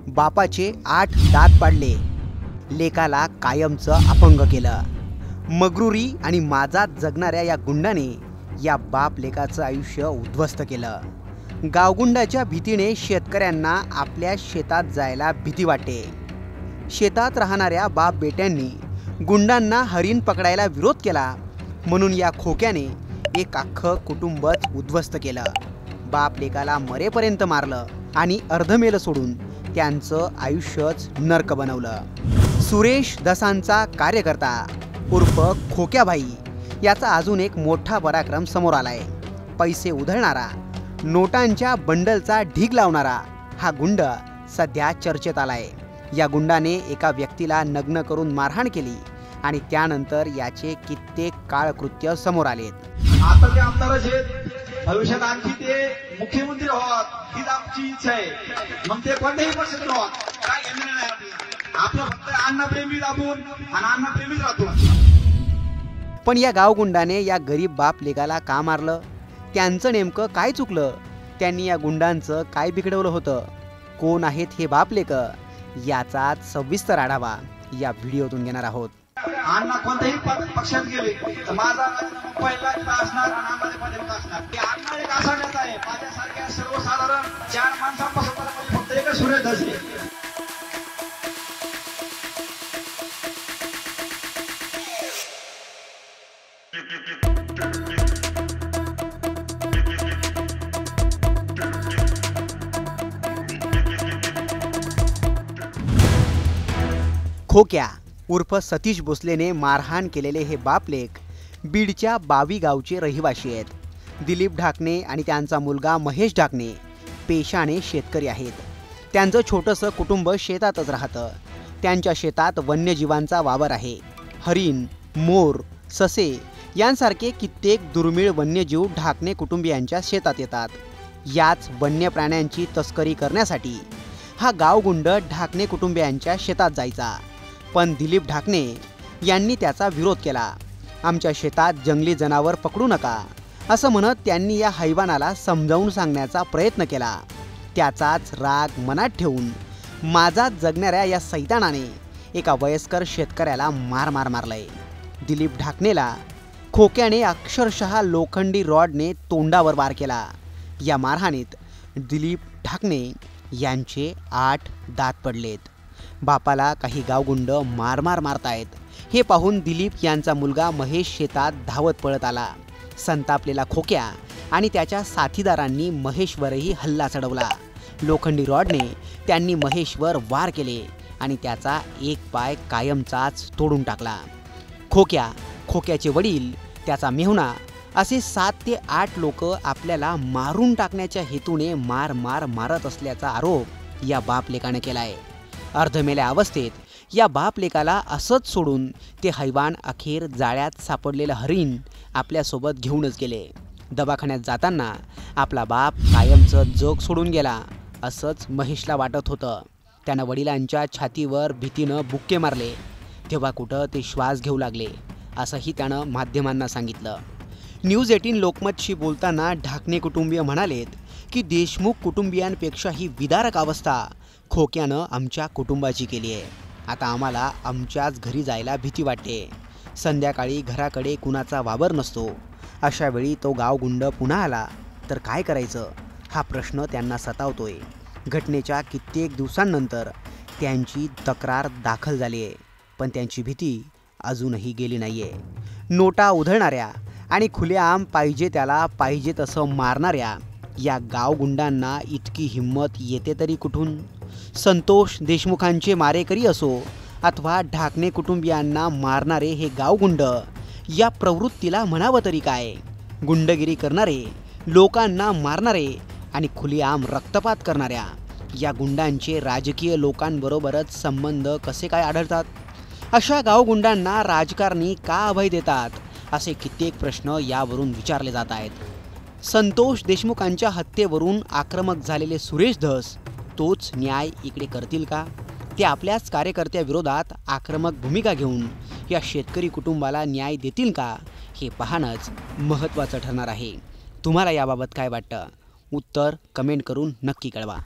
बापाचे 8 दात पाडले, लेकाला कायमचं अपंग केलं. मगरुरी आणि माजात जगणाऱ्या या गुंडाने या बाप लेकाचं आयुष्य उद्ध्वस्त केलं. गावगुंडाच्या भीतीने शेतकऱ्यांना आपल्या शेतात जायला भीती वाटते. शेतात राहणाऱ्या बाप बेट्यांनी गुंडांना हरिण पकडायला विरोध केला म्हणून या खोक्याने एक अख्खं कुटुंबच उद्ध्वस्त केलं. बाप लेकाला मरेपर्यंत मारलं आणि अर्धमेलं सोडून त्यांचं आयुष्यच नरक बनवलं. सुरेश दसांचा कार्यकर्ता उर्फ खोक्याभाई याचा अजून एक मोठा पराक्रम समोर आलाय. पैसे उधळणारा, नोटांच्या बंडलचा ढीग लावणारा हा गुंड सध्या चर्चेत आलाय. या गुंडाने एका व्यक्तीला नग्न करून मारहाण केली आणि त्यानंतर याचे कित्येक काळकृत्य समोर आलेत. आता ते आमदारच आहेत, भविष्यात आणखी ते मुख्यमंत्री व्हावं हीच आमची इच्छा आहे. मग ते कोणत्याही पक्षात व्हावं, काय घेणं नाही आपलं फक्त अन्नप्रेमी दाबून आणि अन्नप्रेमीच राहतो. पण या गावगुंडाने या गरीब बाप लेकाला का मारलं? त्यांचं नेमकं काय चुकलं? त्यांनी या गुंडांचं काय बिघडवलं होतं? कोण आहेत हे बाप लेक? याचाच सविस्तर आढावा या व्हिडिओतून घेणार आहोत. अण्णा कोणत्याही पक्षात गेले तर माझा पहिला असणार आणि अण्णामध्ये असणार. अण्णा एक असा नेता आहे, माझ्यासारख्या सर्वसाधारण 4 माणसांपासून फक्त एकच सुरेश धसे. खोक्या उर्फ सतीश भोसलेने मारहाण केलेले हे बापलेक बीडच्या बावी गावचे रहिवाशी आहेत. दिलीप ढाकणे आणि त्यांचा मुलगा महेश ढाकणे पेशाने शेतकरी आहेत. त्यांचं छोटंसं कुटुंब शेतातच राहतं. त्यांच्या शेतात वन्यजीवांचा वावर आहे. हरिण, मोर, ससे यांसारखे कित्येक दुर्मिळ वन्यजीव ढाकणे कुटुंबियांच्या शेतात येतात. याच वन्य प्राण्यांची तस्करी करण्यासाठी हा गावगुंड ढाकणे कुटुंबियांच्या शेतात जायचा. पण दिलीप ढाकणे यांनी त्याचा विरोध केला. आमच्या शेतात जंगली जनावर पकडू नका असं म्हणत त्यांनी या हैवानाला समजावून सांगण्याचा प्रयत्न केला. त्याचाच राग मनात ठेवून माजात जगणाऱ्या या सैतानाने एका वयस्कर शेतकऱ्याला मार मारलाय. दिलीप ढाकणेला खोक्याने अक्षरशः लोखंडी रॉडने तोंडावर वार केला. या मारहाणीत दिलीप ढाकणे यांचे 8 दात पडलेत. बापाला काही गावगुंड मारतायत हे पाहून दिलीप यांचा मुलगा महेश शेतात धावत पळत आला. संतापलेला खोक्या आणि त्याच्या साथीदारांनी महेशवरही हल्ला चढवला. लोखंडी रॉडने त्यांनी महेशवर वार केले आणि त्याचा एक पाय कायमचाच तोडून टाकला. खोक्याचे वडील, त्याचा मेहुणा असे 7 ते 8 लोक आपल्याला मारून टाकण्याच्या हेतूने मारत असल्याचा आरोप या बापलेकाने केलाय. अर्धमेल्या अवस्थेत या बापलेकाला असंच सोडून ते हैवान अखेर जाळ्यात सापडलेलं हरिण आपल्यासोबत घेऊनच गेले. दवाखान्यात जाताना आपला बाप कायमचं जग सोडून गेला असंच महेशला वाटत होतं. त्यानं वडिलांच्या छातीवर भीतीनं बुक्के मारले. तेव्हा कुठं ते श्वास घेऊ लागले असंही त्यानं माध्यमांना सांगितलं. न्यूज 18 लोकमतशी बोलताना ढाकणे कुटुंबीय म्हणालेत की देशमुख कुटुंबियांपेक्षा ही विदारक अवस्था खोक्यानं आमच्या कुटुंबाची केली आहे. आता आम्हाला आमच्याच घरी जायला भीती वाटते. संध्याकाळी घराकडे कुणाचा वावर नसतो. अशा वेळी तो गावगुंड पुन्हा आला तर काय करायचं हा प्रश्न त्यांना सतावतोय. घटनेच्या कित्येक दिवसांनंतर त्यांची तक्रार दाखल झाली आहे, पण त्यांची भीती अजूनही गेली नाही आहे. नोटा उधळणाऱ्या आणि खुलेआम पाहिजे त्याला पाहिजे तसं मारणाऱ्या या गावगुंडांना इतकी हिंमत येते तरी कुठून? संतोष देशमुखांचे मारेकरी असो अथवा ढाकणे कुटुंबियांना मारणारे हे गावगुंड, या प्रवृत्तीला म्हणावं तरी काय? गुंडगिरी करणारे, लोकांना मारणारे आणि खुलेआम रक्तपात करणाऱ्या या गुंडांचे राजकीय लोकांबरोबरच संबंध कसे काय आढळतात? अशा गावगुंडांना राजकारणी का अभय देतात असे कित्येक प्रश्न यावरून विचारले जात आहेत. संतोष देशमुखांच्या हत्येवरून आक्रमक झालेले सुरेश धस तोच न्याय इकडे करतील का? ते आपल्याच कार्यकर्त्याविरोधात आक्रमक भूमिका घेऊन या शेतकरी कुटुंबाला न्याय देतील का? हे पाहणंच महत्त्वाचं ठरणार आहे. तुम्हाला याबाबत काय वाटतं? उत्तर कमेंट करून नक्की कळवा.